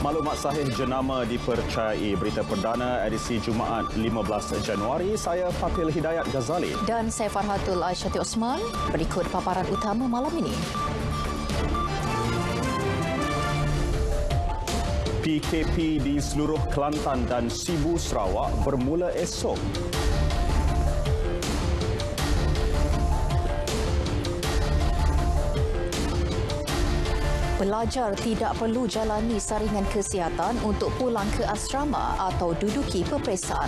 Maklumat sahih jenama dipercayai. Berita perdana edisi Jumaat 15 Januari. Saya Fatil Hidayat Ghazali. Dan saya Farhatul Aisyati Osman. Berikut paparan utama malam ini. PKP di seluruh Kelantan dan Sibu Sarawak bermula esok. Pelajar tidak perlu jalani saringan kesihatan untuk pulang ke asrama atau duduki peperiksaan.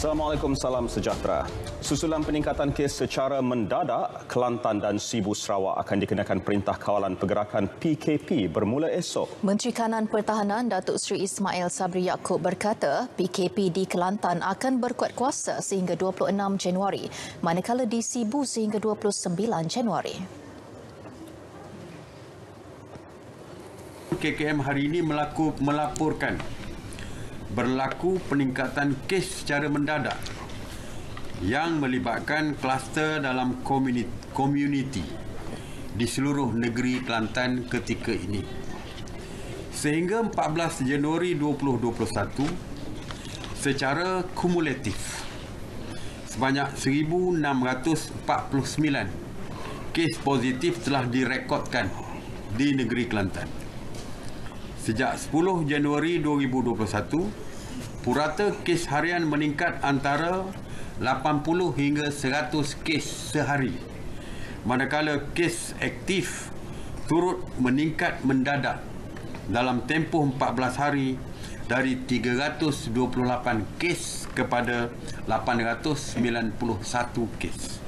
Assalamualaikum, salam sejahtera. Susulan peningkatan kes secara mendadak, Kelantan dan Sibu Sarawak akan dikenakan Perintah Kawalan Pergerakan PKP bermula esok. Menteri Kanan Pertahanan Datuk Seri Ismail Sabri Yaakob berkata PKP di Kelantan akan berkuat kuasa sehingga 26 Januari, manakala di Sibu sehingga 29 Januari. KKM hari ini melaporkan berlaku peningkatan kes secara mendadak yang melibatkan kluster dalam komuniti di seluruh negeri Kelantan ketika ini. Sehingga 14 Januari 2021, secara kumulatif, sebanyak 1,649 kes positif telah direkodkan di negeri Kelantan. Sejak 10 Januari 2021, purata kes harian meningkat antara 80 hingga 100 kes sehari. Manakala kes aktif turut meningkat mendadak dalam tempoh 14 hari dari 328 kes kepada 891 kes.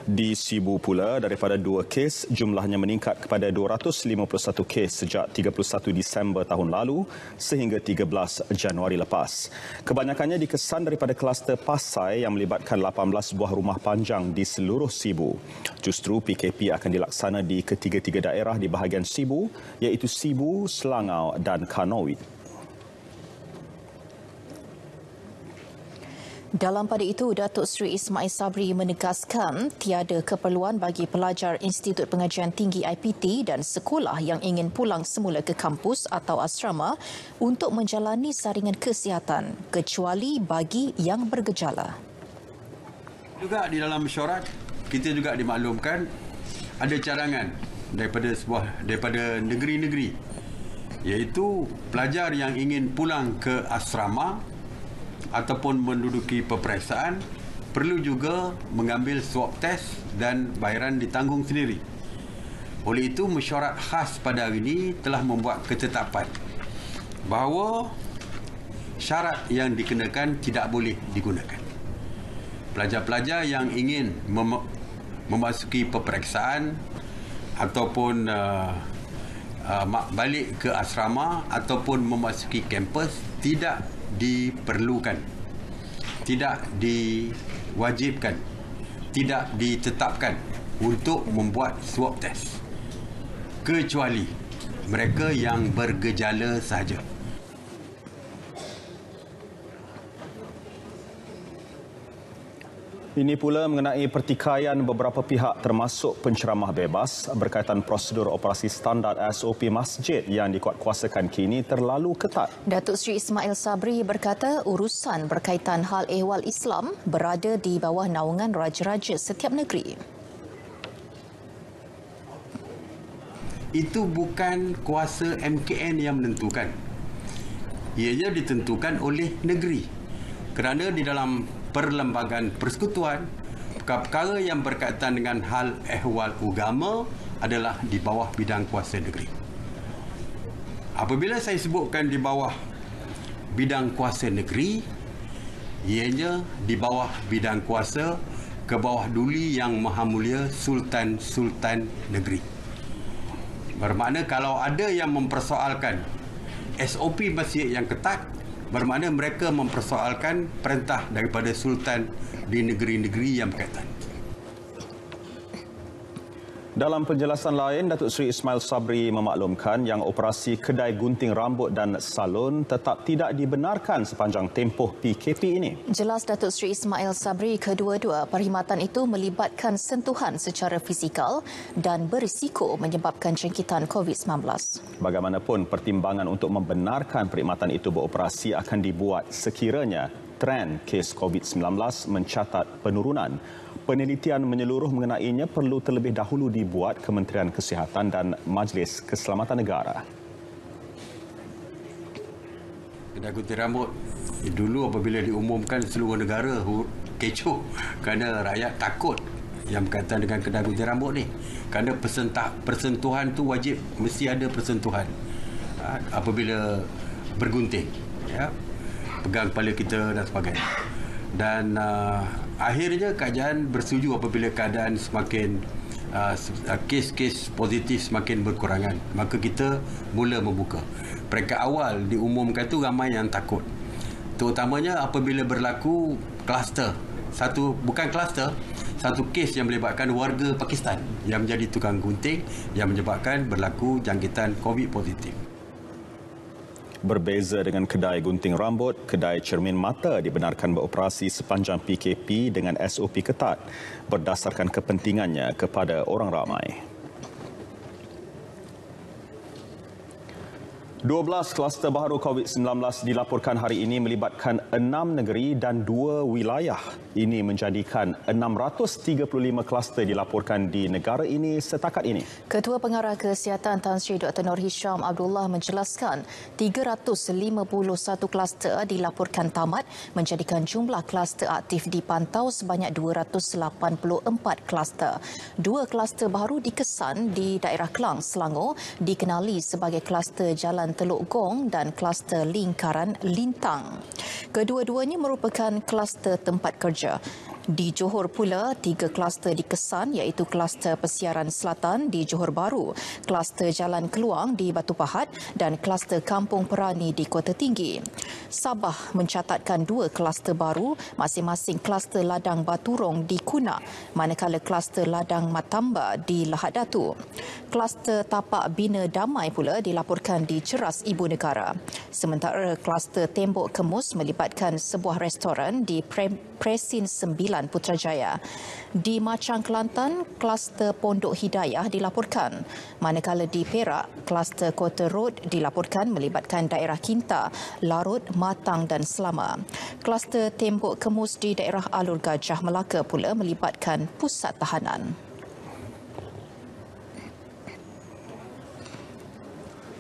Di Sibu pula, daripada 2 kes, jumlahnya meningkat kepada 251 kes sejak 31 Disember tahun lalu sehingga 13 Januari lepas. Kebanyakannya dikesan daripada kluster Pasai yang melibatkan 18 buah rumah panjang di seluruh Sibu. Justru PKP akan dilaksana di ketiga-tiga daerah di bahagian Sibu, iaitu Sibu, Selangau dan Kanowit. Dalam pada itu, Datuk Seri Ismail Sabri menegaskan tiada keperluan bagi pelajar Institut Pengajian Tinggi IPT dan sekolah yang ingin pulang semula ke kampus atau asrama untuk menjalani saringan kesihatan kecuali bagi yang bergejala. Juga di dalam mesyuarat, kita juga dimaklumkan ada cadangan daripada negeri-negeri, iaitu pelajar yang ingin pulang ke asrama ataupun menduduki peperiksaan perlu juga mengambil swab test dan bayaran ditanggung sendiri. Oleh itu, mesyuarat khas pada hari ini telah membuat ketetapan bahawa syarat yang dikenakan tidak boleh digunakan. Pelajar-pelajar yang ingin memasuki peperiksaan ataupun balik ke asrama ataupun memasuki kampus tidak diperlukan, tidak diwajibkan, tidak ditetapkan untuk membuat swab test kecuali mereka yang bergejala sahaja. Ini pula mengenai pertikaian beberapa pihak termasuk penceramah bebas berkaitan prosedur operasi standard SOP masjid yang dikuatkuasakan kini terlalu ketat. Datuk Seri Ismail Sabri berkata urusan berkaitan hal ehwal Islam berada di bawah naungan raja-raja setiap negeri. Itu bukan kuasa MKN yang menentukan. Ianya ditentukan oleh negeri. Kerana di dalam perlembagaan persekutuan, perkara yang berkaitan dengan hal ehwal agama adalah di bawah bidang kuasa negeri. Apabila saya sebutkan di bawah bidang kuasa negeri, ianya di bawah bidang kuasa ke bawah duli yang Maha Mulia Sultan-Sultan negeri. Bermakna kalau ada yang mempersoalkan SOP masjid yang ketat, bermakna mereka mempersoalkan perintah daripada Sultan di negeri-negeri yang berkaitan. Dalam penjelasan lain, Datuk Seri Ismail Sabri memaklumkan yang operasi kedai gunting rambut dan salon tetap tidak dibenarkan sepanjang tempoh PKP ini. Jelas Datuk Seri Ismail Sabri, kedua-dua perkhidmatan itu melibatkan sentuhan secara fizikal dan berisiko menyebabkan jangkitan COVID-19. Bagaimanapun, pertimbangan untuk membenarkan perkhidmatan itu beroperasi akan dibuat sekiranya trend kes COVID-19 mencatat penurunan. Penelitian menyeluruh mengenainya perlu terlebih dahulu dibuat Kementerian Kesihatan dan Majlis Keselamatan Negara. Kedai gunting rambut dulu apabila diumumkan seluruh negara kecoh kerana rakyat takut yang berkaitan dengan kedai gunting rambut ni. Kerana persentuhan tu wajib, mesti ada persentuhan apabila bergunting, ya, pegang kepala kita dan sebagainya. Dan akhirnya kerajaan bersetuju apabila keadaan semakin kes-kes positif semakin berkurangan, maka kita mula membuka. Peringkat awal diumumkan tu ramai yang takut, terutamanya apabila berlaku kluster. Bukan kluster, satu kes yang melibatkan warga Pakistan yang menjadi tukang gunting yang menyebabkan berlaku jangkitan COVID positif. Berbeza dengan kedai gunting rambut, kedai cermin mata dibenarkan beroperasi sepanjang PKP dengan SOP ketat berdasarkan kepentingannya kepada orang ramai. 12 kluster baharu COVID-19 dilaporkan hari ini melibatkan 6 negeri dan 2 wilayah. Ini menjadikan 635 kluster dilaporkan di negara ini setakat ini. Ketua Pengarah Kesihatan Tan Sri Dr. Nur Hisham Abdullah menjelaskan 351 kluster dilaporkan tamat, menjadikan jumlah kluster aktif dipantau sebanyak 284 kluster. 2 kluster baru dikesan di daerah Kelang, Selangor, dikenali sebagai kluster Jalan Teluk Gong dan kluster Lingkaran Lintang. Kedua-duanya merupakan kluster tempat kerja. Di Johor pula, 3 kluster dikesan iaitu kluster Pesiaran Selatan di Johor Bahru, kluster Jalan Keluang di Batu Pahat dan kluster Kampung Perani di Kota Tinggi. Sabah mencatatkan 2 kluster baru, masing-masing kluster Ladang Baturong di Kunak, manakala kluster Ladang Matamba di Lahad Datu. Kluster Tapak Bina Damai pula dilaporkan di Ceras Ibu Negara. Sementara kluster Tembok Kemus melibatkan sebuah restoran di Presin 9 Putrajaya. Di Machang, Kelantan, kluster Pondok Hidayah dilaporkan. Manakala di Perak, kluster Kota Road dilaporkan melibatkan daerah Kinta, Larut, Matang dan Selama. Kluster Tembok Kemus di daerah Alur Gajah Melaka pula melibatkan pusat tahanan.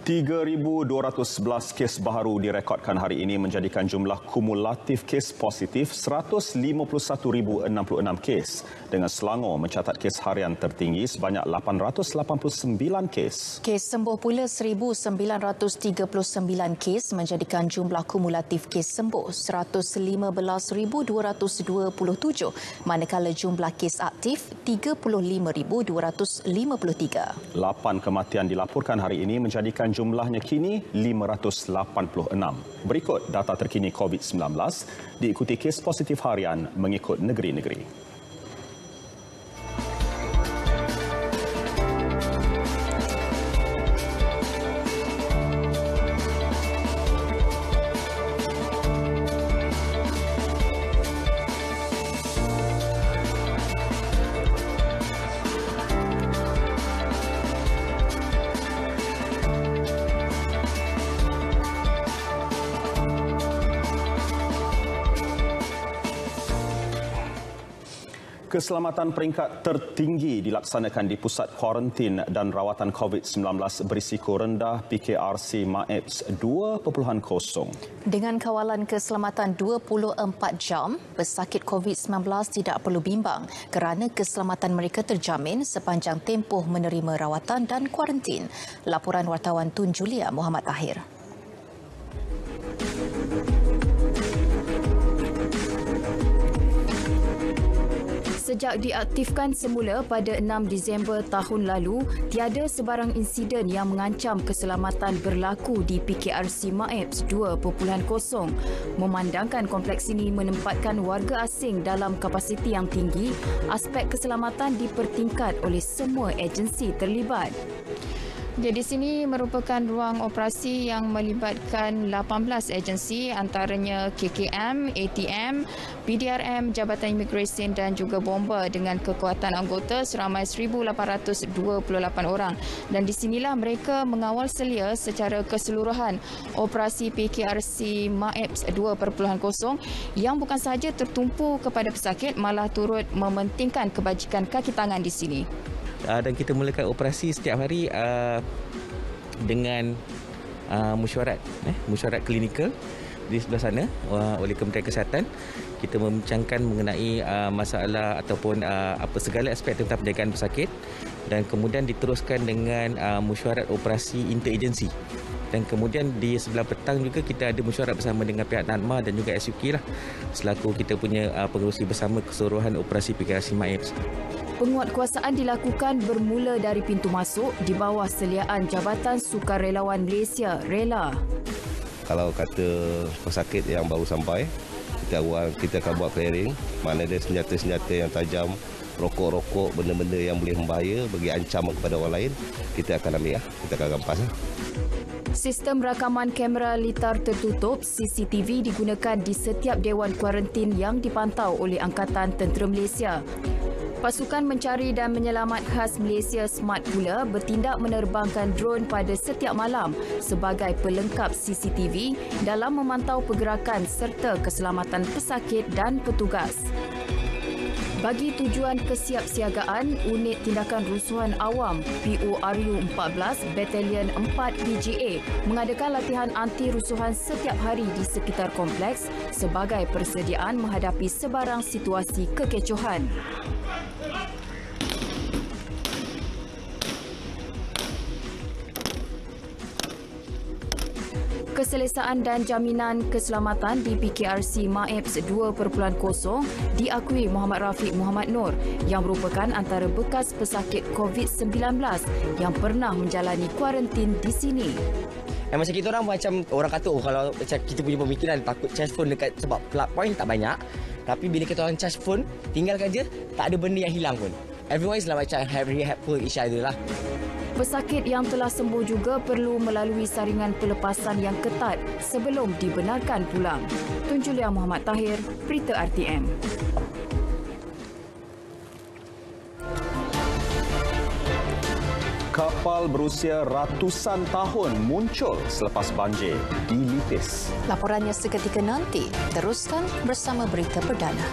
3,211 kes baharu direkodkan hari ini menjadikan jumlah kumulatif kes positif 151,066 kes, dengan Selangor mencatat kes harian tertinggi sebanyak 889 kes. Kes sembuh pula 1,939 kes menjadikan jumlah kumulatif kes sembuh 115,227, manakala jumlah kes aktif 35,253. 8 kematian dilaporkan hari ini menjadikan jumlahnya kini 586. Berikut data terkini COVID-19 diikuti kes positif harian mengikut negeri-negeri. Keselamatan peringkat tertinggi dilaksanakan di Pusat Kuarantin dan Rawatan COVID-19 berisiko rendah PKRC MAEPS 2.0. Dengan kawalan keselamatan 24 jam, pesakit COVID-19 tidak perlu bimbang kerana keselamatan mereka terjamin sepanjang tempoh menerima rawatan dan kuarantin. Laporan wartawan Tun Julia Muhammad Tahir. Sejak diaktifkan semula pada 6 Disember tahun lalu, tiada sebarang insiden yang mengancam keselamatan berlaku di PKRC MAEPS 2.0. Memandangkan kompleks ini menempatkan warga asing dalam kapasiti yang tinggi, aspek keselamatan dipertingkat oleh semua agensi terlibat. Jadi sini merupakan ruang operasi yang melibatkan 18 agensi antaranya KKM, ATM, PDRM, Jabatan Imigresen dan juga bomba dengan kekuatan anggota seramai 1,828 orang. Dan di sinilah mereka mengawal selia secara keseluruhan operasi PKRC MAEPS 2.0 yang bukan sahaja tertumpu kepada pesakit malah turut mementingkan kebajikan kaki tangan di sini. Dan kita mulakan operasi setiap hari dengan mesyuarat klinikal di sebelah sana oleh Kementerian Kesihatan. Kita membincangkan mengenai masalah ataupun segala aspek tentang penjagaan pesakit, dan kemudian diteruskan dengan mesyuarat operasi interagensi. Dan kemudian di sebelah petang juga kita ada mesyuarat bersama dengan pihak NADMA dan juga SUK selaku kita punya pengerusi bersama keseluruhan operasi PKRC MAEPS. Penguatkuasaan dilakukan bermula dari pintu masuk di bawah seliaan Jabatan Sukarelawan Malaysia, RELA. Kalau kata pesakit yang baru sampai, kita akan buat clearing. Mana ada senjata-senjata yang tajam, rokok-rokok, benda-benda yang boleh membahaya bagi ancaman kepada orang lain, kita akan ambil, kita akan rampas. Sistem rakaman kamera litar tertutup CCTV digunakan di setiap dewan kuarantin yang dipantau oleh Angkatan Tentera Malaysia. Pasukan Mencari dan Menyelamat Khas Malaysia SMART pula bertindak menerbangkan drone pada setiap malam sebagai pelengkap CCTV dalam memantau pergerakan serta keselamatan pesakit dan petugas. Bagi tujuan kesiapsiagaan, Unit Tindakan Rusuhan Awam PORU 14 Batalion 4 PGA mengadakan latihan anti-rusuhan setiap hari di sekitar kompleks sebagai persediaan menghadapi sebarang situasi kekecohan. Keselesaan dan jaminan keselamatan di PKRC MAEPS 2.0 diakui Muhammad Rafiq Muhammad Nur yang merupakan antara bekas pesakit COVID-19 yang pernah menjalani kuarantin di sini. Macam kita orang orang kata kalau macam kita punya pemikiran takut charge phone dekat sebab plug point tak banyak. Tapi bila kita orang charge phone, tinggalkan je, tak ada benda yang hilang pun. Everyone is macam helpful each other lah. Pesakit yang telah sembuh juga perlu melalui saringan pelepasan yang ketat sebelum dibenarkan pulang. Tun Julia Muhammad Tahir, Berita RTM. Kapal berusia ratusan tahun muncul selepas banjir di Lipis. Laporannya seketika nanti. Teruskan bersama Berita Perdana.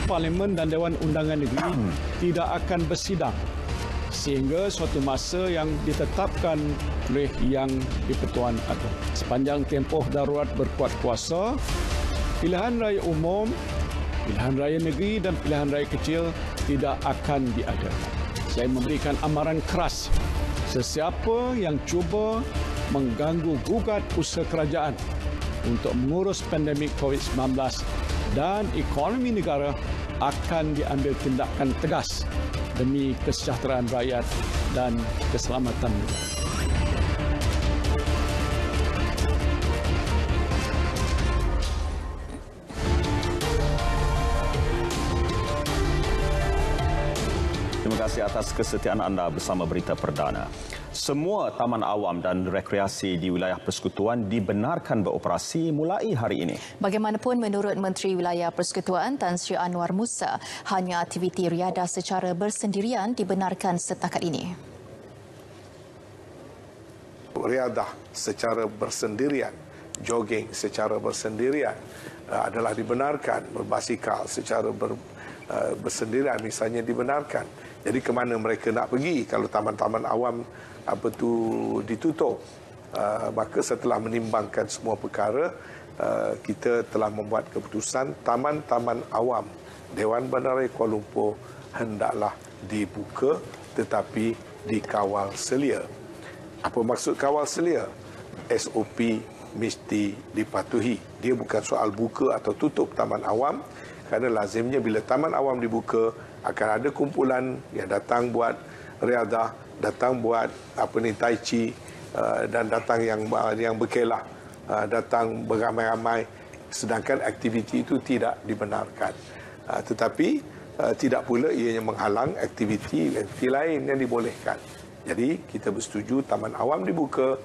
Parlimen dan Dewan Undangan Negeri tidak akan bersidang sehingga suatu masa yang ditetapkan oleh Yang di-Pertuan Agong. Sepanjang tempoh darurat berkuat kuasa, pilihan raya umum, pilihan raya negeri dan pilihan raya kecil tidak akan diadakan. Saya memberikan amaran keras sesiapa yang cuba mengganggu gugat usaha kerajaan untuk mengurus pandemik COVID-19 dan ekonomi negara akan diambil tindakan tegas demi kesejahteraan rakyat dan keselamatan negara. Terima kasih atas kesetiaan anda bersama Berita Perdana. Semua taman awam dan rekreasi di wilayah persekutuan dibenarkan beroperasi mulai hari ini. Bagaimanapun, menurut Menteri Wilayah Persekutuan Tan Sri Anwar Musa, hanya aktiviti riadah secara bersendirian dibenarkan setakat ini. Riadah secara bersendirian, jogging secara bersendirian adalah dibenarkan, berbasikal secara bersendirian misalnya dibenarkan. Jadi ke mana mereka nak pergi kalau taman-taman awam ditutup? Maka setelah menimbangkan semua perkara, kita telah membuat keputusan taman-taman awam Dewan Bandaraya Kuala Lumpur hendaklah dibuka tetapi dikawal selia. Apa maksud kawal selia? SOP mesti dipatuhi. Dia bukan soal buka atau tutup taman awam, kerana lazimnya bila taman awam dibuka akan ada kumpulan yang datang buat riadah, datang buat tai chi, dan datang yang berkelah, datang beramai-ramai, sedangkan aktiviti itu tidak dibenarkan. Tetapi tidak pula ianya menghalang aktiviti lain yang dibolehkan. Jadi kita bersetuju taman awam dibuka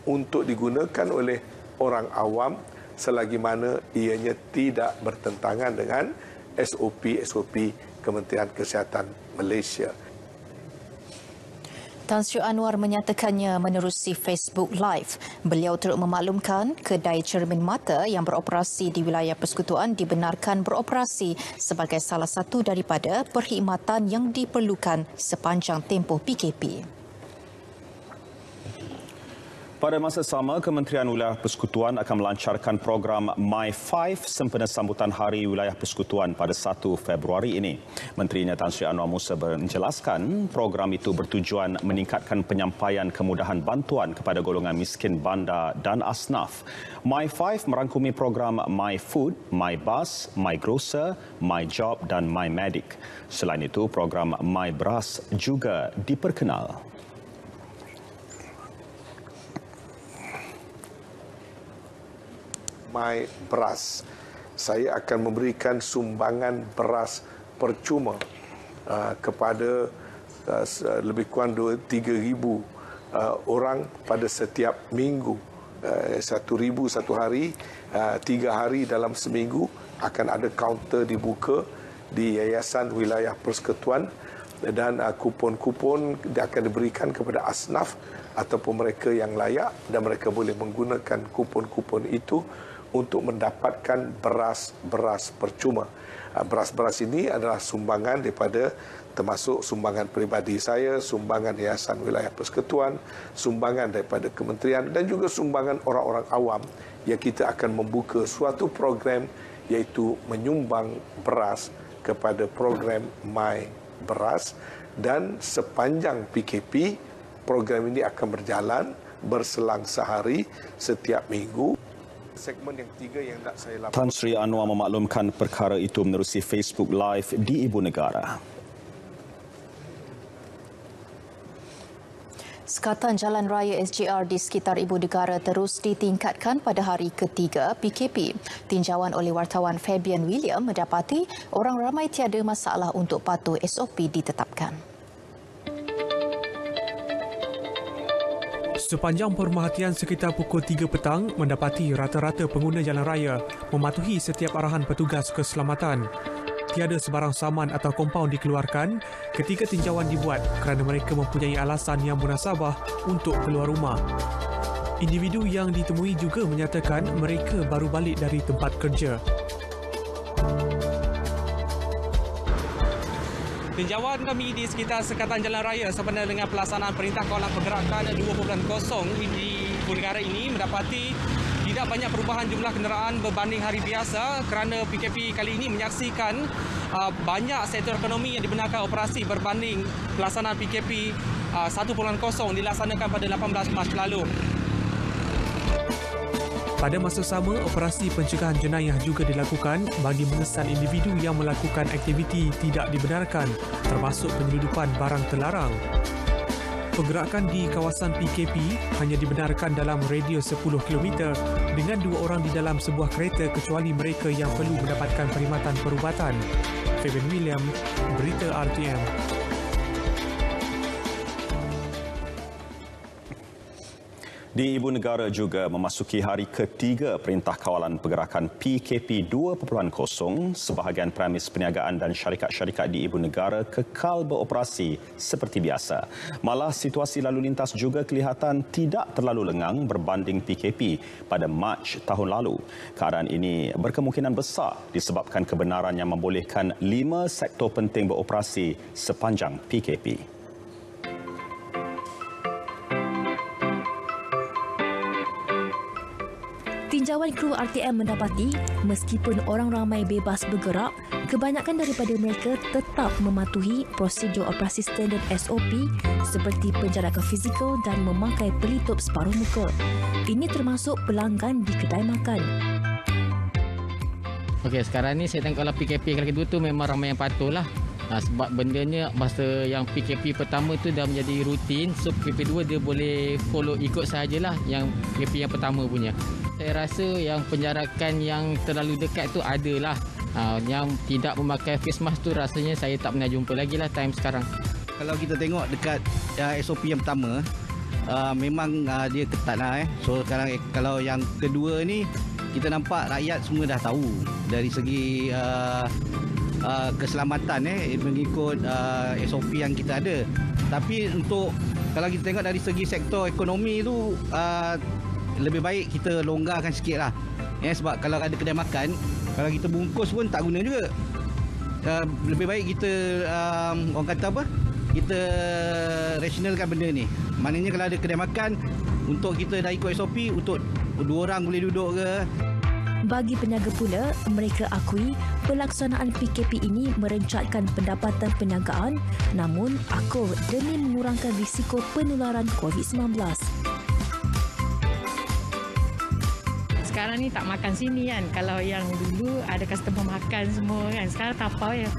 untuk digunakan oleh orang awam selagi mana ianya tidak bertentangan dengan SOP Kementerian Kesihatan Malaysia. Tan Sri Anwar menyatakannya menerusi Facebook Live. Beliau turut memaklumkan kedai cermin mata yang beroperasi di wilayah persekutuan dibenarkan beroperasi sebagai salah satu daripada perkhidmatan yang diperlukan sepanjang tempoh PKP. Pada masa sama, Kementerian Wilayah Persekutuan akan melancarkan program My5 sempena sambutan Hari Wilayah Persekutuan pada 1 Februari ini. Menterinya Tan Sri Anwar Musa menjelaskan program itu bertujuan meningkatkan penyampaian kemudahan bantuan kepada golongan miskin bandar dan asnaf. My5 merangkumi program My Food, My Bus, My Grocer, My Job dan My Medic. Selain itu, program My Beras juga diperkenal. My Beras. Saya akan memberikan sumbangan beras percuma kepada lebih kurang 3,000 orang pada setiap minggu. 1,000 satu hari, 3 hari dalam seminggu akan ada kaunter dibuka di Yayasan Wilayah Persekutuan dan kupon-kupon akan diberikan kepada asnaf ataupun mereka yang layak dan mereka boleh menggunakan kupon-kupon itu untuk mendapatkan beras percuma. Beras-beras ini adalah sumbangan daripada termasuk sumbangan peribadi saya, sumbangan Yayasan Wilayah Persekutuan, sumbangan daripada kementerian dan juga sumbangan orang-orang awam yang kita akan membuka suatu program iaitu menyumbang beras kepada program My Beras dan sepanjang PKP program ini akan berjalan berselang sehari setiap minggu. Segmen yang 3 yang nak saya laporkan. Tan Sri Anwar memaklumkan perkara itu menerusi Facebook Live di Ibu Negara. Sekatan jalan raya SGR di sekitar Ibu Negara terus ditingkatkan pada hari ketiga PKP. Tinjauan oleh wartawan Fabian William mendapati orang ramai tiada masalah untuk patuh SOP ditetapkan. Sepanjang pemerhatian sekitar pukul 3 petang mendapati rata-rata pengguna jalan raya mematuhi setiap arahan petugas keselamatan. Tiada sebarang saman atau kompaun dikeluarkan ketika tinjauan dibuat kerana mereka mempunyai alasan yang munasabah untuk keluar rumah. Individu yang ditemui juga menyatakan mereka baru balik dari tempat kerja. Tinjauan kami di sekitar sekatan jalan raya sempena dengan pelaksanaan Perintah Kawalan Pergerakan 2.0 di Ibu Negara ini mendapati tidak banyak perubahan jumlah kenderaan berbanding hari biasa kerana PKP kali ini menyaksikan banyak sektor ekonomi yang dibenarkan operasi berbanding pelaksanaan PKP 1.0 dilaksanakan pada 18 Mac lalu. Pada masa sama, operasi pencegahan jenayah juga dilakukan bagi mengesan individu yang melakukan aktiviti tidak dibenarkan, termasuk penyeludupan barang terlarang. Pergerakan di kawasan PKP hanya dibenarkan dalam radius 10 km dengan 2 orang di dalam sebuah kereta kecuali mereka yang perlu mendapatkan perkhidmatan perubatan. Fabian William, Berita RTM. Di Ibu Negara juga memasuki hari ketiga Perintah Kawalan Pergerakan PKP 2.0, sebahagian premis perniagaan dan syarikat-syarikat di Ibu Negara kekal beroperasi seperti biasa. Malah situasi lalu lintas juga kelihatan tidak terlalu lengang berbanding PKP pada Mac tahun lalu. Keadaan ini berkemungkinan besar disebabkan kebenaran yang membolehkan 5 sektor penting beroperasi sepanjang PKP. Tinjauan kru RTM mendapati, meskipun orang ramai bebas bergerak, kebanyakan daripada mereka tetap mematuhi prosedur operasi standard SOP seperti penjarakan fizikal dan memakai pelitup separuh muka. Ini termasuk pelanggan di kedai makan. Okey, sekarang ni saya tengok kalau PKP kali kedua tu memang ramai yang patuh lah. Sebab bendanya masa yang PKP pertama tu dah menjadi rutin, so PKP 2 dia boleh follow ikut sahajalah yang PKP yang pertama punya. Saya rasa yang penjarakan yang terlalu dekat tu adalah. Yang tidak memakai face mask tu rasanya saya tak pernah jumpa lagi lah time sekarang. Kalau kita tengok dekat SOP yang pertama, memang dia ketat lah. So sekarang kalau yang kedua ni, kita nampak rakyat semua dah tahu dari segi keselamatan mengikut SOP yang kita ada. Tapi untuk kalau kita tengok dari segi sektor ekonomi tu lebih baik kita longgarkan sikit lah. Sebab kalau ada kedai makan, kalau kita bungkus pun tak guna juga. Lebih baik kita orang kata apa, kita rationalkan benda ni. Maknanya kalau ada kedai makan, untuk kita dah ikut SOP, untuk 2 orang boleh duduk ke. Bagi peniaga pula, mereka akui pelaksanaan PKP ini merencatkan pendapatan perniagaan, namun akur demi mengurangkan risiko penularan COVID-19. Sekarang ni tak makan sini kan. Kalau yang dulu ada customer makan semua kan. Sekarang tak apa ya.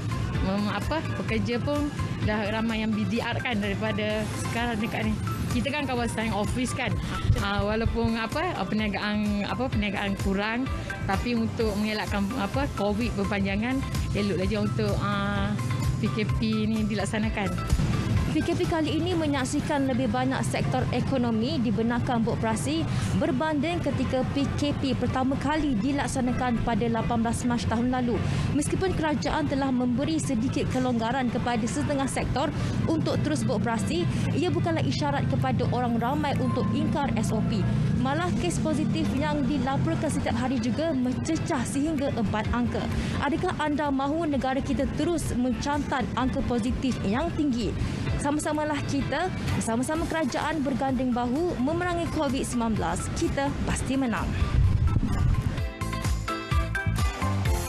Pekerja pun dah ramai yang BDR kan daripada sekarang dekat ni. Kita kan kawasan office kan. Walaupun perniagaan kurang, tapi untuk mengelakkan COVID berpanjangan, eloklah je untuk PKP ni dilaksanakan. PKP kali ini menyaksikan lebih banyak sektor ekonomi dibenarkan beroperasi berbanding ketika PKP pertama kali dilaksanakan pada 18 Mac tahun lalu. Meskipun kerajaan telah memberi sedikit kelonggaran kepada setengah sektor untuk terus beroperasi, ia bukanlah isyarat kepada orang ramai untuk ingkar SOP. Malah kes positif yang dilaporkan setiap hari juga mencecah sehingga 4 angka. Adakah anda mahu negara kita terus mencantat angka positif yang tinggi? Sama-samalah kita, bersama-sama kerajaan berganding bahu memerangi COVID-19. Kita pasti menang.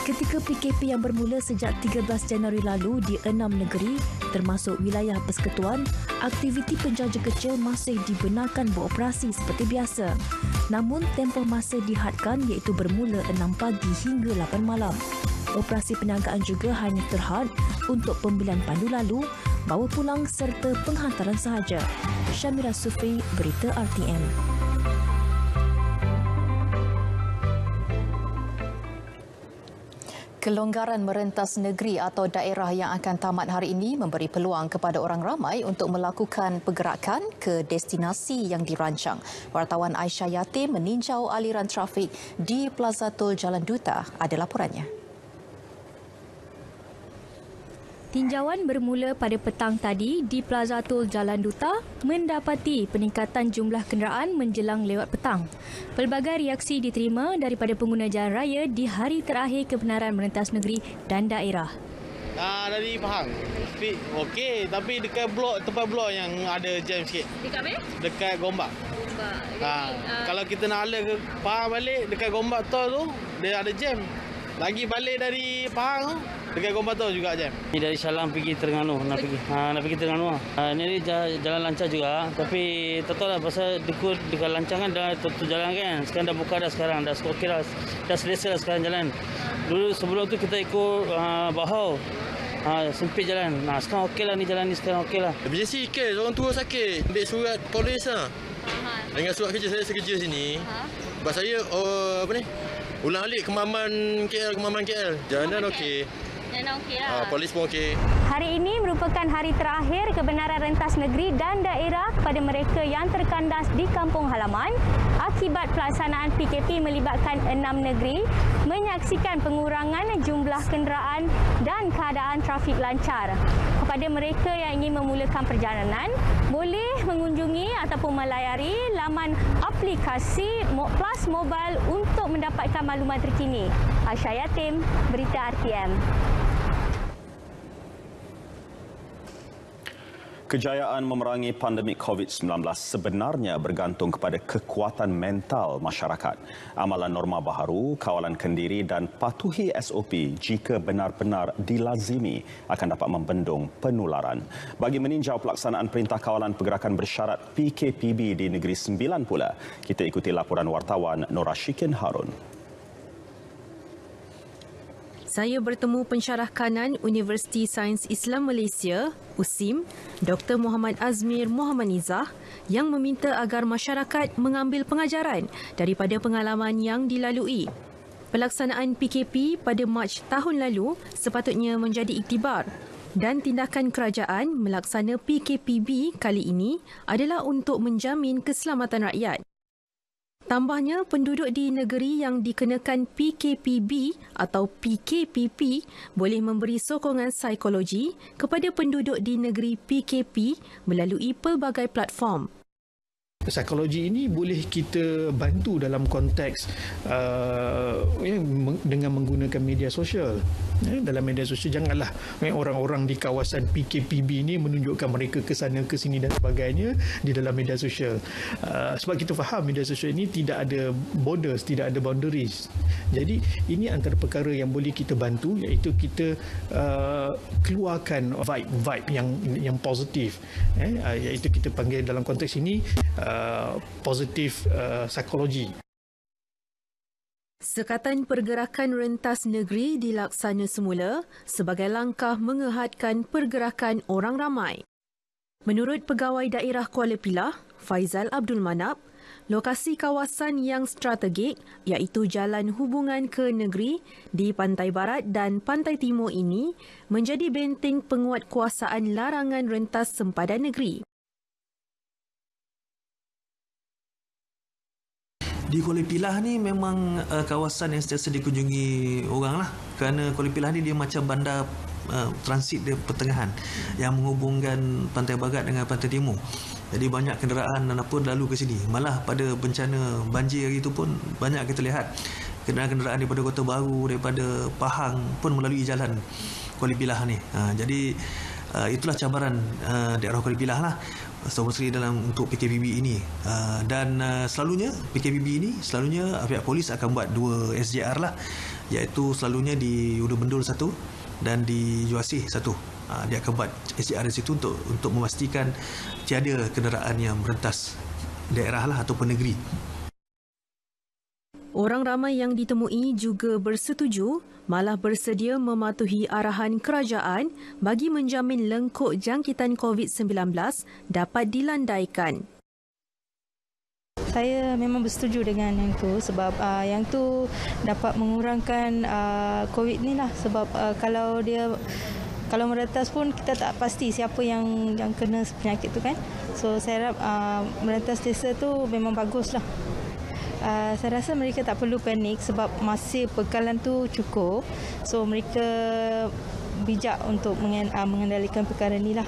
Ketika PKP yang bermula sejak 13 Januari lalu di 6 negeri, termasuk wilayah persekutuan, aktiviti penjaja kecil masih dibenarkan beroperasi seperti biasa. Namun, tempoh masa dihadkan iaitu bermula 6 pagi hingga 8 malam. Operasi perniagaan juga hanya terhad untuk pembelian pandu lalu, bawa pulang serta penghantaran sahaja. Syamira Sufri, Berita RTM. Kelonggaran merentas negeri atau daerah yang akan tamat hari ini memberi peluang kepada orang ramai untuk melakukan pergerakan ke destinasi yang dirancang. Wartawan Aisyah Yatim meninjau aliran trafik di Plaza Tol Jalan Duta. Ada laporannya. Tinjauan bermula pada petang tadi di Plaza Tol Jalan Duta mendapati peningkatan jumlah kenderaan menjelang lewat petang. Pelbagai reaksi diterima daripada pengguna jalan raya di hari terakhir kebenaran merentas negeri dan daerah. Dari Pahang. Okey, tapi dekat tempat blok yang ada jam sikit. Dekat mana? Dekat Gombak. Kalau kita nak ala ke Pahang balik dekat Gombak Tol tu, dia ada jam. Lagi balik dari Pahang tu, dekat Gombak Tol juga jam. Ni dari Shalang pergi Terengganu, nak pergi Terengganu. Ni jalan lancar juga, tapi tak tahu lah pasal dekat lancar kan dah tutup jalan kan. Sekarang dah buka dah sekarang, dah okey dah. Dah selesa dah sekarang jalan. Dulu sebelum tu kita ikut Bahau. Sempit jalan. Sekarang okey lah ni jalan ni sekarang okey lah. Emergency kes, orang tua sakit. Ambil surat polis lah. Dengan surat kerja saya kerja sini. Sebab saya ulang alik Kemaman KL. Jalanan okey. Jalan okey lah. Polis pun okey. Hari ini merupakan hari terakhir kebenaran rentas negeri dan daerah kepada mereka yang terkandas di kampung halaman akibat pelaksanaan PKP melibatkan 6 negeri, menyaksikan pengurangan jumlah kenderaan dan keadaan trafik lancar. Kepada mereka yang ingin memulakan perjalanan, boleh mengunjungi ataupun melayari laman aplikasi Plus Mobile untuk mendapatkan maklumat terkini. Aisyah Yatim, Berita RTM. Kejayaan memerangi pandemik COVID-19 sebenarnya bergantung kepada kekuatan mental masyarakat. Amalan norma baharu, kawalan kendiri dan patuhi SOP jika benar-benar dilazimi akan dapat membendung penularan. Bagi meninjau pelaksanaan Perintah Kawalan Pergerakan Bersyarat PKPB di Negeri Sembilan pula, kita ikuti laporan wartawan Nora Shikin Harun. Saya bertemu pensyarah kanan Universiti Sains Islam Malaysia, USIM, Dr. Muhammad Azmir Muhammad Nizah yang meminta agar masyarakat mengambil pengajaran daripada pengalaman yang dilalui. Pelaksanaan PKP pada Mac tahun lalu sepatutnya menjadi iktibar dan tindakan kerajaan melaksana PKPB kali ini adalah untuk menjamin keselamatan rakyat. Tambahnya, penduduk di negeri yang dikenakan PKPB atau PKPP boleh memberi sokongan psikologi kepada penduduk di negeri PKP melalui pelbagai platform. Psikologi ini boleh kita bantu dalam konteks dengan menggunakan media sosial. Dalam media sosial janganlah orang-orang di kawasan PKPB ini menunjukkan mereka ke sana ke sini dan sebagainya di dalam media sosial. Sebab kita faham media sosial ini tidak ada borders, tidak ada boundaries. Jadi ini antara perkara yang boleh kita bantu, iaitu kita keluarkan vibe yang positif. Iaitu kita panggil dalam konteks ini positif psikologi. Sekatan Pergerakan Rentas Negeri dilaksana semula sebagai langkah mengehatkan pergerakan orang ramai. Menurut Pegawai Daerah Kuala Pilah, Faizal Abdul Manap, lokasi kawasan yang strategik iaitu jalan hubungan ke negeri di Pantai Barat dan Pantai Timur ini menjadi benteng penguatkuasaan larangan rentas sempadan negeri. Di Kuala Pilah ni memang kawasan yang sentiasa dikunjungi orang lah, kerana Kuala Pilah ni dia macam bandar transit di pertengahan yang menghubungkan Pantai Barat dengan Pantai Timur. Jadi banyak kenderaan dan apa lalu ke sini. Malah pada bencana banjir hari itu pun banyak kita lihat kenderaan-kenderaan daripada Kota Baru, daripada Pahang pun melalui jalan Kuala Pilah ni. Jadi itulah cabaran daerah Kuala Pilah lah Saudara Seri dalam untuk PKPB ini. Dan selalunya PKPB ini selalunya pihak polis akan buat 2 SJR lah, iaitu selalunya di Uda Bendul satu dan di Juasih satu. Dia akan buat SJR di situ untuk memastikan tiada kenderaan yang merentas daerah lah ataupun negeri. Orang ramai yang ditemui juga bersetuju malah bersedia mematuhi arahan kerajaan bagi menjamin lengkuk jangkitan COVID-19 dapat dilandaikan. Saya memang bersetuju dengan yang tu sebab yang tu dapat mengurangkan COVID ni lah, sebab kalau merentas pun kita tak pasti siapa yang kena penyakit tu kan. So saya harap merentas desa tu memang bagus lah. Saya rasa mereka tak perlu panik sebab masa bekalan tu cukup. So mereka bijak untuk mengendalikan perkara ni lah.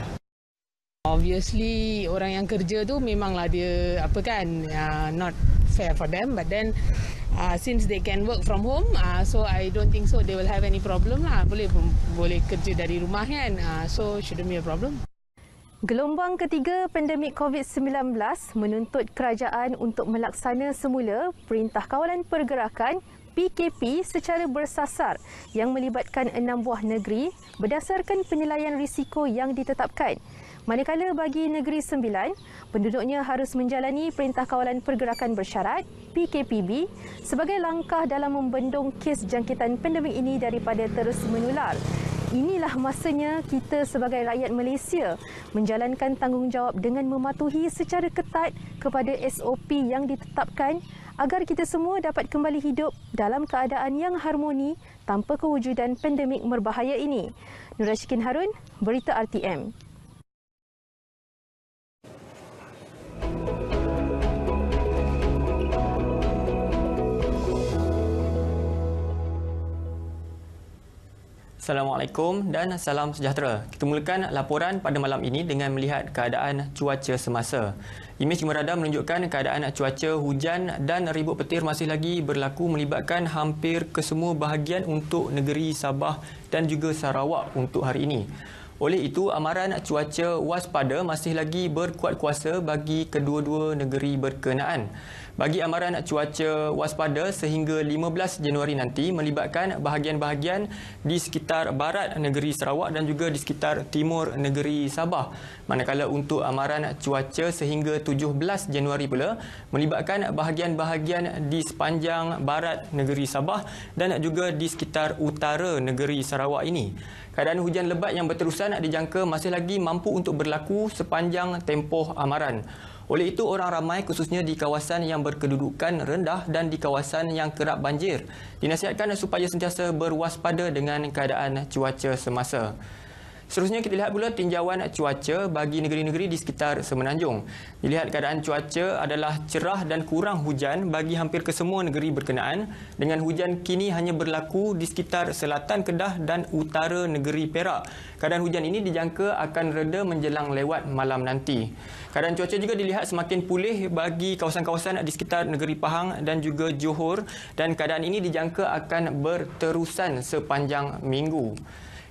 Obviously orang yang kerja tu memanglah dia not fair for them, but then since they can work from home, so I don't think so they will have any problem lah. Boleh kerja dari rumah kan, so shouldn't be a problem. Gelombang ketiga pandemik COVID-19 menuntut kerajaan untuk melaksana semula Perintah Kawalan Pergerakan PKP secara bersasar yang melibatkan 6 buah negeri berdasarkan penilaian risiko yang ditetapkan. Manakala bagi Negeri Sembilan, penduduknya harus menjalani Perintah Kawalan Pergerakan Bersyarat PKPB sebagai langkah dalam membendung kes jangkitan pandemik ini daripada terus menular. Inilah masanya kita sebagai rakyat Malaysia menjalankan tanggungjawab dengan mematuhi secara ketat kepada SOP yang ditetapkan agar kita semua dapat kembali hidup dalam keadaan yang harmoni tanpa kewujudan pandemik berbahaya ini. Nora Shikin Harun, Berita RTM. Assalamualaikum dan salam sejahtera. Kita mulakan laporan pada malam ini dengan melihat keadaan cuaca semasa. Imej Gemerada menunjukkan keadaan cuaca hujan dan ribut petir masih lagi berlaku melibatkan hampir kesemua bahagian untuk negeri Sabah dan juga Sarawak untuk hari ini. Oleh itu, amaran cuaca waspada masih lagi berkuat kuasa bagi kedua-dua negeri berkenaan. Bagi amaran cuaca waspada sehingga 15 Januari nanti melibatkan bahagian-bahagian di sekitar barat negeri Sarawak dan juga di sekitar timur negeri Sabah. Manakala untuk amaran cuaca sehingga 17 Januari pula melibatkan bahagian-bahagian di sepanjang barat negeri Sabah dan juga di sekitar utara negeri Sarawak ini. Keadaan hujan lebat yang berterusan dijangka masih lagi mampu untuk berlaku sepanjang tempoh amaran. Oleh itu, orang ramai khususnya di kawasan yang berkedudukan rendah dan di kawasan yang kerap banjir dinasihatkan supaya sentiasa berwaspada dengan keadaan cuaca semasa. Seterusnya kita lihat pula tinjauan cuaca bagi negeri-negeri di sekitar Semenanjung. Dilihat keadaan cuaca adalah cerah dan kurang hujan bagi hampir kesemua negeri berkenaan dengan hujan kini hanya berlaku di sekitar selatan Kedah dan utara negeri Perak. Keadaan hujan ini dijangka akan reda menjelang lewat malam nanti. Keadaan cuaca juga dilihat semakin pulih bagi kawasan-kawasan di sekitar negeri Pahang dan juga Johor dan keadaan ini dijangka akan berterusan sepanjang minggu.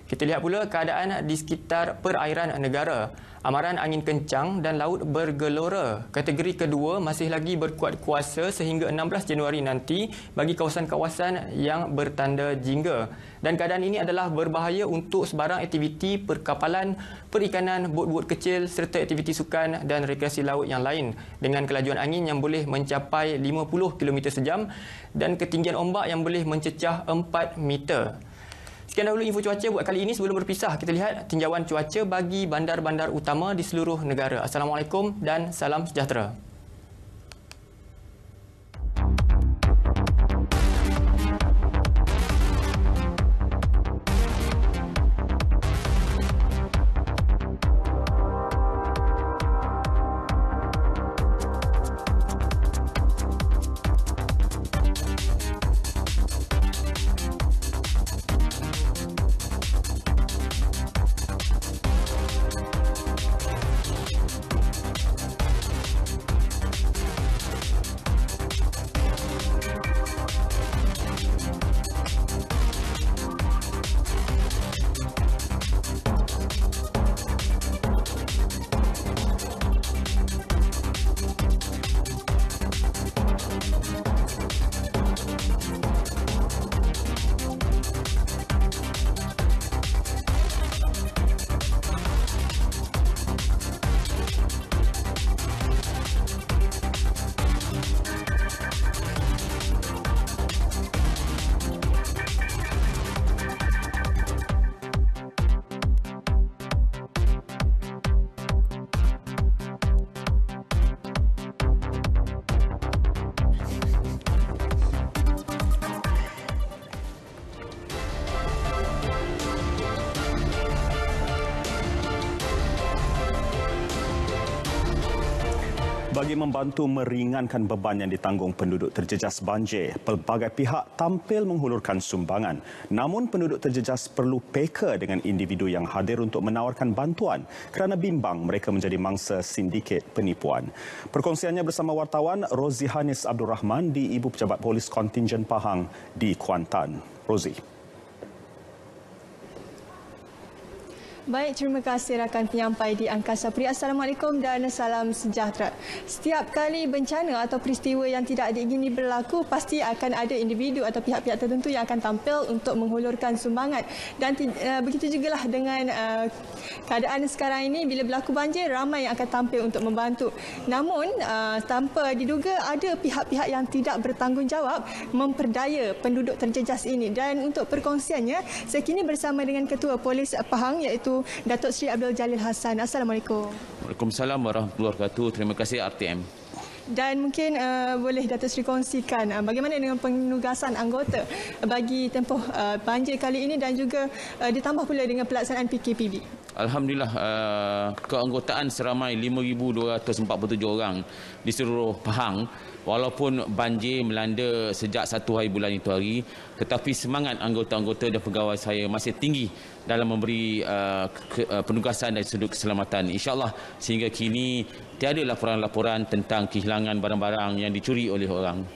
Kita lihat pula keadaan di sekitar perairan negara. Amaran angin kencang dan laut bergelora. Kategori kedua masih lagi berkuat kuasa sehingga 16 Januari nanti bagi kawasan-kawasan yang bertanda jingga. Dan keadaan ini adalah berbahaya untuk sebarang aktiviti perkapalan, perikanan, bot-bot kecil serta aktiviti sukan dan rekreasi laut yang lain dengan kelajuan angin yang boleh mencapai 50 km sejam dan ketinggian ombak yang boleh mencecah 4 meter. Sekian dahulu info cuaca buat kali ini. Sebelum berpisah, kita lihat tinjauan cuaca bagi bandar-bandar utama di seluruh negara. Assalamualaikum dan salam sejahtera. Bagi membantu meringankan beban yang ditanggung penduduk terjejas banjir, pelbagai pihak tampil menghulurkan sumbangan. Namun penduduk terjejas perlu peka dengan individu yang hadir untuk menawarkan bantuan kerana bimbang mereka menjadi mangsa sindiket penipuan. Perkongsiannya bersama wartawan Rozi Hanis Abdul Rahman di Ibu Pejabat Polis Kontingen Pahang di Kuantan. Rozi. Baik, terima kasih rakan penyampai di Angkasa Peri. Assalamualaikum dan salam sejahtera. Setiap kali bencana atau peristiwa yang tidak diingini berlaku, pasti akan ada individu atau pihak-pihak tertentu yang akan tampil untuk menghulurkan sumbangan. Dan begitu jugalah dengan keadaan sekarang ini, bila berlaku banjir, ramai yang akan tampil untuk membantu. Namun, tanpa diduga ada pihak-pihak yang tidak bertanggungjawab memperdaya penduduk terjejas ini. Dan untuk perkongsiannya, saya kini bersama dengan Ketua Polis Pahang iaitu Datuk Seri Abdul Jalil Hassan. Assalamualaikum. Waalaikumsalam warahmatullahi wabarakatuh. Terima kasih RTM. Dan mungkin boleh Datuk Seri kongsikan bagaimana dengan penugasan anggota bagi tempoh banjir kali ini dan juga ditambah pula dengan pelaksanaan PKPB. Alhamdulillah, keanggotaan seramai 5,247 orang di seluruh Pahang. Walaupun banjir melanda sejak 1 hari bulan itu hari, tetapi semangat anggota-anggota dan pegawai saya masih tinggi dalam memberi penugasan dari sudut keselamatan. InsyaAllah sehingga kini tiada laporan-laporan tentang kehilangan barang-barang yang dicuri oleh orang.